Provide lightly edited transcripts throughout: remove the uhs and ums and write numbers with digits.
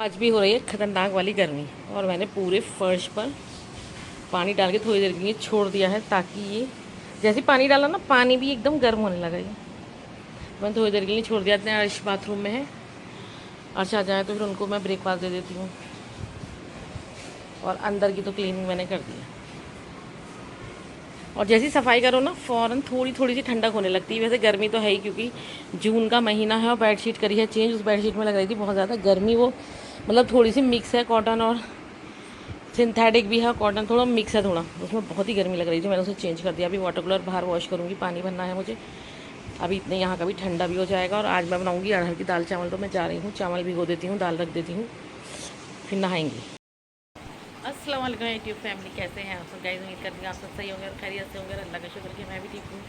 आज भी हो रही है खतरनाक वाली गर्मी और मैंने पूरे फर्श पर पानी डाल के थोड़ी देर के लिए छोड़ दिया है ताकि ये जैसे पानी डाला ना पानी भी एकदम गर्म होने लगा ये। मैंने थोड़ी देर के लिए छोड़ दिया। इतने अर्श बाथरूम में है, अर्श आ जाए तो फिर उनको मैं ब्रेकफास्ट दे देती हूँ और अंदर की तो क्लीनिंग मैंने कर दी है। और जैसी सफाई करो ना फ़ौरन थोड़ी थोड़ी सी ठंडक होने लगती है। वैसे गर्मी तो है ही क्योंकि जून का महीना है और बेडशीट करी है चेंज। उस बेडशीट में लग रही थी बहुत ज़्यादा गर्मी, वो मतलब थोड़ी सी मिक्स है कॉटन और सिंथेटिक भी है, कॉटन थोड़ा मिक्स है, थोड़ा उसमें बहुत ही गर्मी लग रही थी। मैंने उसे चेंज कर दिया। अभी वाटर कूलर बाहर वॉश करूँगी, पानी भरना है मुझे। अभी इतने यहाँ का भी ठंडा भी हो जाएगा। और आज मैं बनाऊँगी अरहर की दाल चावल। तो मैं जा रही हूँ, चावल भिगो देती हूँ, दाल रख देती हूँ, फिर नहाएंगे। अस्सलाम वालेकुम यूट्यूब फैमिली, कैसे हैं आप सब गाइस? उम्मीद करती हूँ आप सब सही होंगे और खैरियत से होंगे। अल्लाह का शुक्र कि मैं भी ठीक हूँ।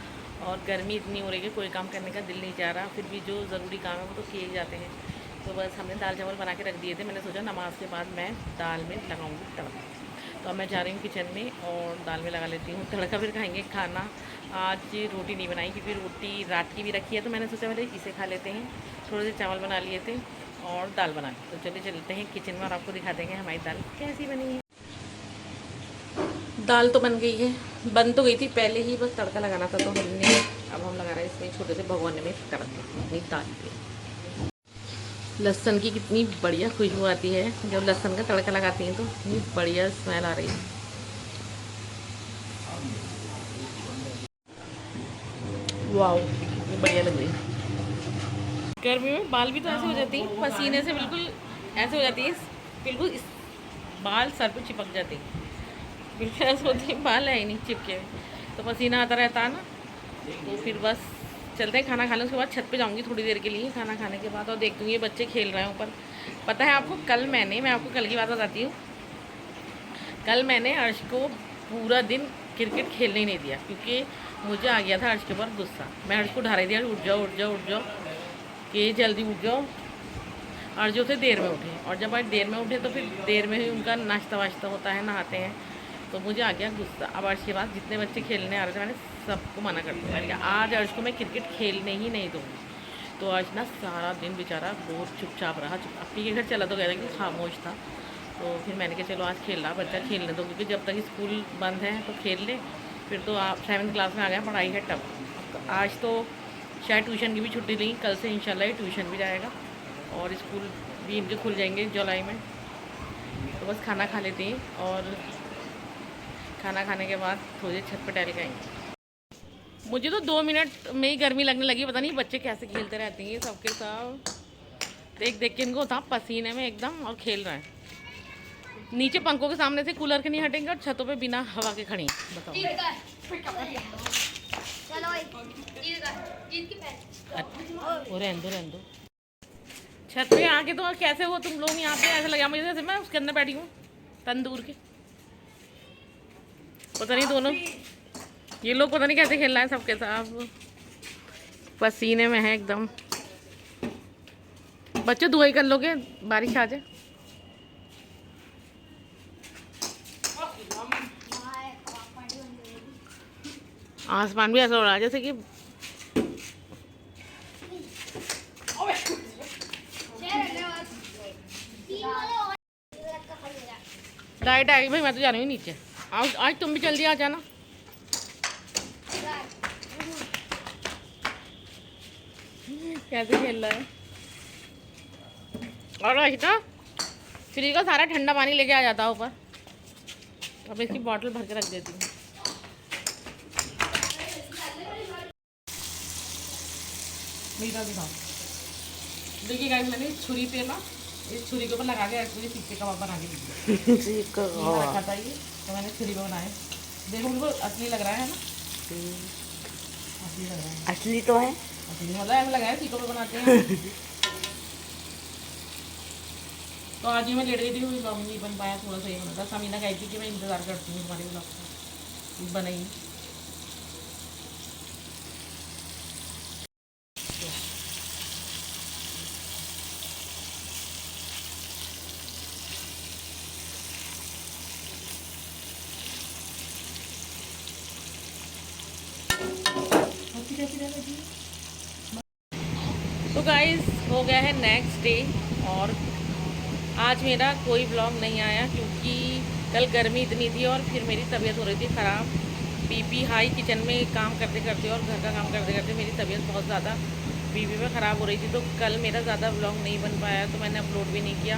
और गर्मी इतनी हो रही है कोई काम करने का दिल नहीं चाह रहा, फिर भी जो ज़रूरी काम है वो तो किए ही जाते हैं। तो बस हमने दाल चावल बना के रख दिए थे। मैंने सोचा नमाज के बाद मैं दाल में लगाऊंगी तड़का। तो अब मैं जा रही हूँ किचन में और दाल में लगा लेती हूँ तड़का, फिर खाएंगे खाना। आज रोटी नहीं बनाई क्योंकि रोटी रात की भी रखी है, तो मैंने सोचा पहले इसे खा लेते हैं। थोड़े से चावल बना लिए थे और दाल बना ली। तो चलिए चलते हैं किचन में और आपको दिखा देंगे हमारी दाल कैसी बनी है। दाल तो बन गई है, बन तो गई थी पहले ही, बस तड़का लगाना था तो हमने अब हम लगा रहे हैं इसमें छोटे से भगोने में तड़का अपनी दाल पे। लहसुन की कितनी बढ़िया खुशबू आती है जब लहसुन का तड़का लगाती हैं, तो इतनी बढ़िया स्मेल आ रही है। वाह, कितनी बढ़िया लग रही है। गर्मी में बाल भी तो ऐसे हो जाती हैं पसीने से, बिल्कुल ऐसे हो जाती है, बिल्कुल इस बाल सर पे चिपक जाते हैं। बिल्कुल ऐसे होती है, बाल है ही नहीं चिपके हुए, तो पसीना आता रहता है ना। तो फिर बस चलते हैं, खाना खा लें, उसके बाद छत पे जाऊंगी थोड़ी देर के लिए खाना खाने के बाद, और देखती हूँ ये बच्चे खेल रहे हैं ऊपर। पता है आपको, मैं आपको कल की बात बताती हूँ। कल मैंने अर्श को पूरा दिन क्रिकेट खेलने ही नहीं दिया क्योंकि मुझे आ गया था अर्श के ऊपर गुस्सा। मैं अर्श को उठा रही थी, उठ जाओ उठ जाओ उठ जाओ, कि जल्दी उठ जाओ। और जो थे देर में उठे, और जब आज देर में उठे तो फिर देर में ही उनका नाश्ता वाश्ता होता है, नहाते हैं। तो मुझे आ गया गुस्सा। अब अर्श के बाद जितने बच्चे खेलने आ रहे थे मैंने सबको मना कर दिया। मैंने कहा आज अर्श को मैं क्रिकेट खेलने ही नहीं दूँगी। तो आज ना सारा दिन बेचारा बहुत चुपचाप रहा। अपनी के घर चला तो गया था कि खामोश था। तो फिर मैंने कहा चलो आज खेल रहा बच्चा, खेलने दो, क्योंकि जब तक स्कूल बंद है तो खेल ले। फिर तो आप 7th क्लास में आ गया, पढ़ाई है टफ। आज तो शायद ट्यूशन की भी छुट्टी ली, कल से इंशाल्लाह ट्यूशन भी जाएगा और स्कूल भी इनके खुल जाएंगे जुलाई में। तो बस खाना खा लेते हैं और खाना खाने के बाद थोड़ी देर छत पर टहल के आएंगे। मुझे तो 2 मिनट में ही गर्मी लगने लगी। पता नहीं बच्चे कैसे खेलते रहते हैं सबके सब, देख देख के इनको था पसीने में एकदम, और खेल रहे हैं। नीचे पंखों के सामने से कूलर के नहीं हटेंगे और छतों पे बिना हवा के खड़ी हैं। बताओ। वो रहने दो रहने दो। छत पे आके तो कैसे हो तुम लोग यहाँ पे? ऐसा लगा मुझे जैसे मैं उसके अंदर बैठी हूँ तंदूर के। पता नहीं दोनों ये लोग पता नहीं कैसे खेल रहे हैं सबके साथ, पसीने में है एकदम। बच्चे दुआई कर लोगे बारिश आ जाए। आसमान भी ऐसा हो रहा है जैसे कि लाइट आ गई भाई, मैं तो जा रही हूँ नीचे। आज तुम भी जल्दी आ जाना। कैसे खेल रहा है। और आशिता फ्रिज का सारा ठंडा पानी लेके आ जाता है ऊपर। अब इसकी बोतल भर के रख देती हूँ। देखिए गाइस, मैंने छुरी पे ना इस छुरी के ऊपर लगा के ऐसे सीख के कबाब बना के दी रखा था ये, तो मैंने छुरी पे बनाए। देखो बिल्कुल असली लग रहा है ना, असली लग रहा है। असली तो है, असली मतलब ऐसा लगा है सीखों पे बनाते हैं। तो आज ही मैं लेट गई थी क्योंकि ब्लॉग नहीं बन पाया, थोड़ा सा ही बना था। समीना कही थी कि मैं इंतज़ार करती हूँ तुम्हारे ब्लॉग का, बनाई। तो गाइस हो गया है नेक्स्ट डे और आज मेरा कोई व्लॉग नहीं आया क्योंकि कल गर्मी इतनी थी और फिर मेरी तबीयत हो रही थी ख़राब, बीपी हाई। किचन में काम करते करते और घर का काम करते करते मेरी तबीयत बहुत ज़्यादा बीपी में ख़राब हो रही थी, तो कल मेरा ज़्यादा व्लॉग नहीं बन पाया, तो मैंने अपलोड भी नहीं किया।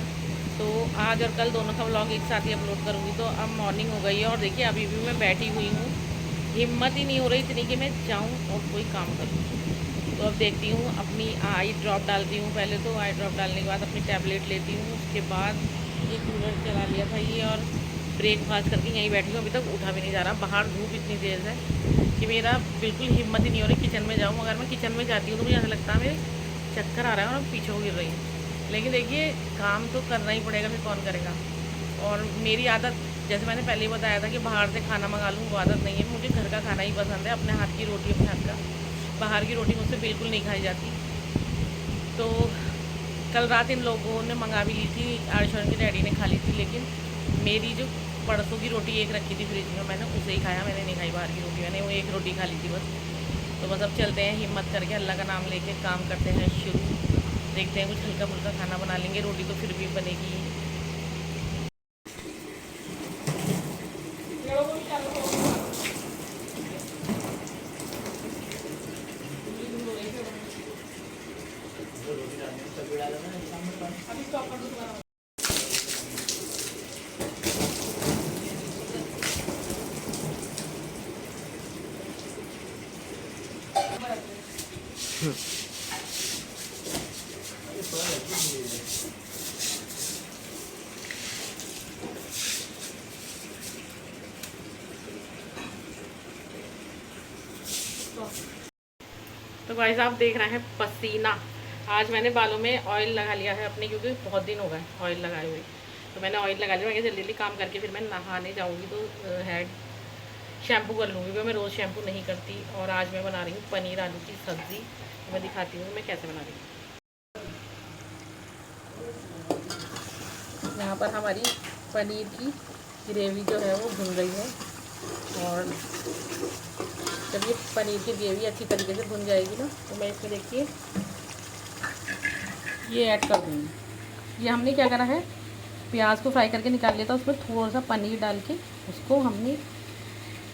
तो आज और कल दोनों का व्लॉग एक साथ ही अपलोड करूँगी। तो अब मॉर्निंग हो गई है और देखिए अभी भी मैं बैठी हुई हूँ, हिम्मत ही नहीं हो रही इतनी कि मैं जाऊँ और कोई काम करूँ। तो अब देखती हूँ, अपनी आई ड्रॉप डालती हूँ पहले। तो आई ड्रॉप डालने के बाद अपनी टैबलेट लेती हूँ, उसके बाद ये कूलर चला लिया था ये, और ब्रेकफास्ट करके यहीं बैठी हूँ। अभी तक उठा भी नहीं जा रहा, बाहर धूप इतनी तेज़ है कि मेरा बिल्कुल हिम्मत ही नहीं हो रही किचन में जाऊँ। अगर मैं किचन में जाती हूँ तो मुझे ऐसा लगता है मेरे चक्कर आ रहा है और मैं पीछे गिर रही हूँ। लेकिन देखिए काम तो करना ही पड़ेगा, फिर कौन करेगा। और मेरी आदत, जैसे मैंने पहले ही बताया था कि बाहर से खाना मंगा लूँ, वो आदत नहीं है। मुझे घर का खाना ही पसंद है, अपने हाथ की रोटी अपने हाथ का। बाहर की रोटी मुझसे बिल्कुल नहीं खाई जाती। तो कल रात इन लोगों ने मंगा भी ली थी, आर्शवन के डैडी ने खा ली थी, लेकिन मेरी जो परसों की रोटी एक रखी थी फ्रिज में, मैंने उसे ही खाया, मैंने नहीं खाई बाहर की रोटी, मैंने वो एक रोटी खा ली थी बस। तो बस अब चलते हैं, हिम्मत करके अल्लाह का नाम लेके काम करते हैं शुरू। देखते हैं कुछ हल्का फुल्का खाना बना लेंगे, रोटी तो फिर भी बनेगी। तो गाइस आप देख रहे हैं पसीना। आज मैंने बालों में ऑयल लगा लिया है अपने, क्योंकि बहुत दिन हो गए ऑयल लगाए हुए। तो मैंने ऑयल लगा लिया, मैं जल्दी जल्दी काम करके फिर मैं नहाने जाऊंगी तो हेड शैम्पू कर लूँगी, क्योंकि मैं रोज़ शैम्पू नहीं करती। और आज मैं बना रही हूँ पनीर आलू की सब्ज़ी, तो मैं दिखाती हूँ मैं कैसे बना रही हूँ। यहाँ पर हमारी पनीर की ग्रेवी जो है वो भुन रही है, और जब ये पनीर की ग्रेवी अच्छी तरीके से भुन जाएगी ना, तो मैं इसमें देखिए ये ऐड कर दूँगी। ये हमने क्या करा है, प्याज को फ्राई करके निकाल लिया था, उसमें थोड़ा सा पनीर डाल के उसको हमने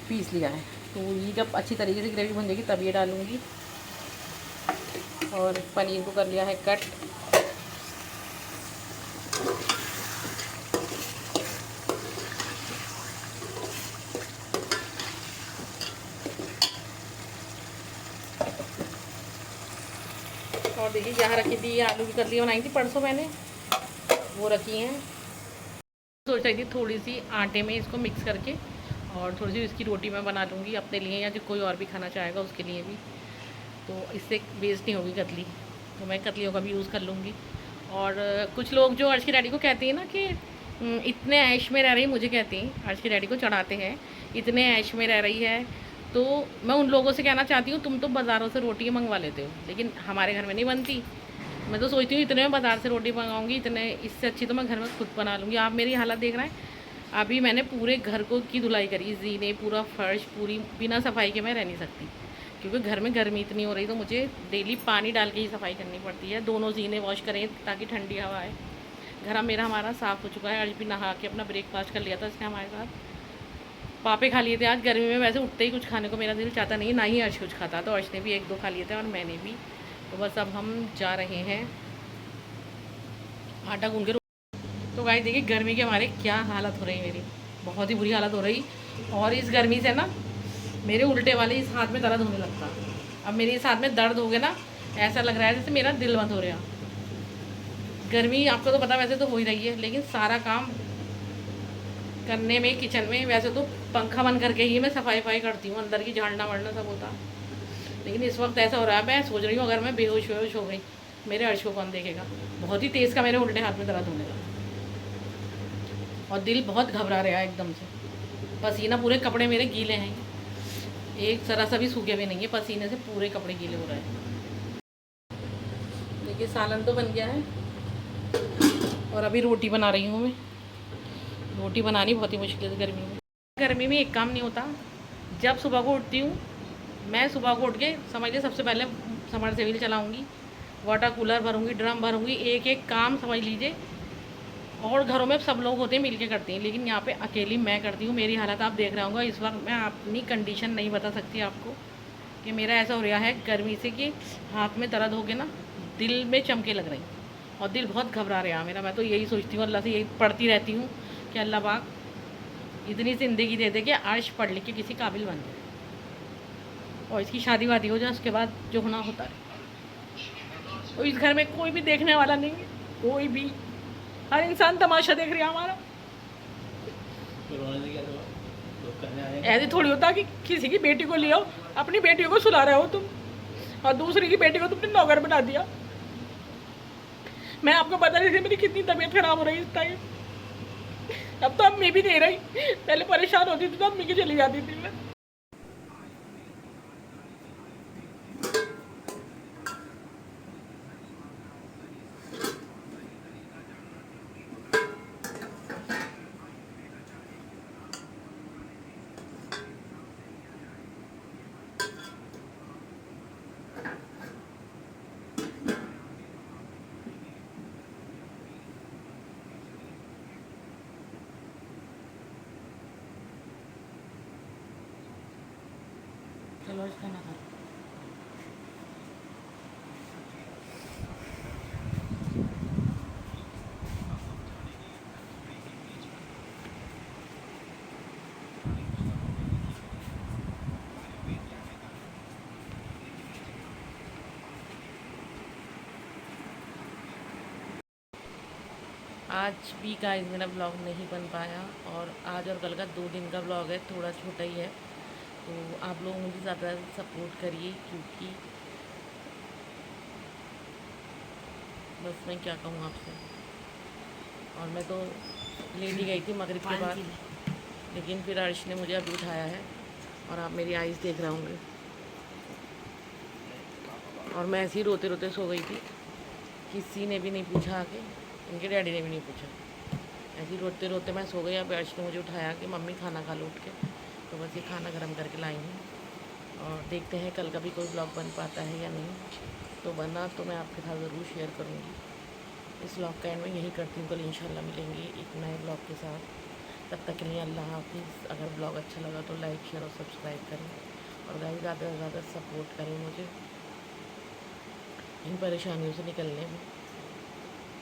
पीस लिया है। तो ये जब अच्छी तरीके से ग्रेवी बन जाएगी तब ये डालूँगी। और पनीर को कर लिया है कट। और देखिए यहाँ रखी थी, आलू की कतली बनाई थी परसों मैंने, वो रखी हैं। सोच रही थी थोड़ी सी आटे में इसको मिक्स करके और थोड़ी सी इसकी रोटी मैं बना लूँगी अपने लिए, या जो कोई और भी खाना चाहेगा उसके लिए भी, तो इससे वेस्ट नहीं होगी कतली, तो मैं कतलियों का भी यूज़ कर लूँगी। और कुछ लोग जो अर्श की डैडी को कहते हैं ना कि इतने ऐश में रह रही, मुझे कहते हैं अर्श की डैडी को चढ़ाते हैं इतने ऐश में रह रही है, तो मैं उन लोगों से कहना चाहती हूँ तुम तो बाज़ारों से रोटी मंगवा लेते हो, लेकिन हमारे घर में नहीं बनती। मैं तो सोचती हूँ इतने में बाज़ार से रोटी मंगाऊंगी, इतने इससे अच्छी तो मैं घर में खुद बना लूँगी। आप मेरी हालत देख रहे हैं, अभी मैंने पूरे घर को की धुलाई करी, जीने पूरा फर्श पूरी, बिना सफाई के मैं रह नहीं सकती, क्योंकि घर में गर्मी इतनी हो रही, तो मुझे डेली पानी डाल के ही सफाई करनी पड़ती है। दोनों जीने वॉश करें ताकि ठंडी हवा आए। घर मेरा हमारा साफ़ हो चुका है, आज भी नहा के अपना ब्रेकफास्ट कर लिया था इसने हमारे साथ। पापे खा लिए थे आज, गर्मी में वैसे उठते ही कुछ खाने को मेरा दिल चाहता नहीं, ना ही अर्श कुछ खाता, तो अर्श ने भी एक दो खा लिए थे और मैंने भी। तो बस अब हम जा रहे हैं आटा गूंद के। तो गाइस देखिए गर्मी के हमारे क्या हालत हो रही है, मेरी बहुत ही बुरी हालत हो रही। और इस गर्मी से ना मेरे उल्टे वाले इस हाथ में दर्द होने लगता। अब मेरे इस हाथ में दर्द हो गया ना, ऐसा लग रहा है जैसे मेरा दिल बंद हो रहा। गर्मी आपको तो पता वैसे तो हो ही रही है, लेकिन सारा काम करने में किचन में, वैसे तो पंखा बंद करके ही मैं सफाई करती हूँ, अंदर की झाड़ना वाड़ना सब होता, लेकिन इस वक्त ऐसा हो रहा है, मैं सोच रही हूँ अगर मैं बेहोश वेहोश हो गई मेरे अर्श को कौन देखेगा। बहुत ही तेज़ का मेरे उल्टे हाथ में दर्द होने लगा और दिल बहुत घबरा रहा है एकदम से। पसीना, पूरे कपड़े मेरे गीले हैं, एक जरा सा भी सूखे भी नहीं है, पसीने से पूरे कपड़े गीले हो रहे हैं। देखिए सालन तो बन गया है और अभी रोटी बना रही हूँ मैं। रोटी बनानी बहुत ही मुश्किल है गर्मी में। गर्मी में एक काम नहीं होता, जब सुबह को उठती हूँ मैं, सुबह को उठ के समझ लीजिए सबसे पहले समरसेबिल चलाऊँगी, वाटर कूलर भरूँगी, ड्रम भरूँगी, एक एक काम समझ लीजिए। और घरों में सब लोग होते हैं मिल के करते हैं, लेकिन यहाँ पे अकेली मैं करती हूँ। मेरी हालत आप देख रहे होंगे इस वक्त। मैं अपनी कंडीशन नहीं बता सकती आपको कि मेरा ऐसा हो रहा है गर्मी से कि हाथ में दर्द हो के ना दिल में चमके लग रही और दिल बहुत घबरा रहा है मेरा। मैं तो यही सोचती हूँ, अल्लाह से यही पढ़ती रहती हूँ कि अल्लाह पाक इतनी ज़िंदगी दे दे कि आज पढ़ लिख के किसी काबिल बन जाए और इसकी शादी वादी हो जाए, उसके बाद जो होना होता है। और इस घर में कोई भी देखने वाला नहीं है, कोई भी। हर इंसान तमाशा देख रहा है हमारा। ऐसे थोड़ी होता कि किसी की बेटी को ले आओ, अपनी बेटियों को सुला रहे हो तुम और दूसरी की बेटी को तुमने नौकर बना दिया। मैं आपको बता रही थी मेरी कितनी तबीयत खराब हो रही है इस टाइम। अब तो अम्मी भी नहीं रही, पहले परेशान होती थी तो अम्मी की चली जाती थी मैं। चलो इसका ना खा। आज भी गाइस मेरा ब्लॉग नहीं बन पाया और आज और कल का 2 दिन का ब्लॉग है, थोड़ा छोटा ही है। तो आप लोग मुझे ज़्यादा सपोर्ट करिए, क्योंकि बस मैं क्या कहूँ आपसे। और मैं तो लेट ही गई थी मगरिब के बाद, लेकिन फिर अर्श ने मुझे अभी उठाया है और आप मेरी आइज़ देख रहे होंगे। और मैं ऐसे ही रोते रोते सो गई थी, किसी ने भी नहीं पूछा आके, इनके डैडी ने भी नहीं पूछा। ऐसे ही रोते रोते मैं सो गई। अब अर्श ने मुझे उठाया कि मम्मी खाना खा लो उठ के। तो बस ये खाना गर्म करके लाई हूँ और देखते हैं कल का भी कोई ब्लॉग बन पाता है या नहीं। तो बना तो मैं आपके साथ ज़रूर शेयर करूँगी। इस ब्लॉग का एंड में यही करती हूँ, कल इंशाल्लाह मिलेंगे एक नए ब्लॉग के साथ। तब तक के लिए अल्लाह हाफिज़। अगर ब्लॉग अच्छा लगा तो लाइक शेयर और सब्सक्राइब करें और गाइस ज़्यादा से ज़्यादा सपोर्ट करें मुझे इन परेशानियों से निकलने में।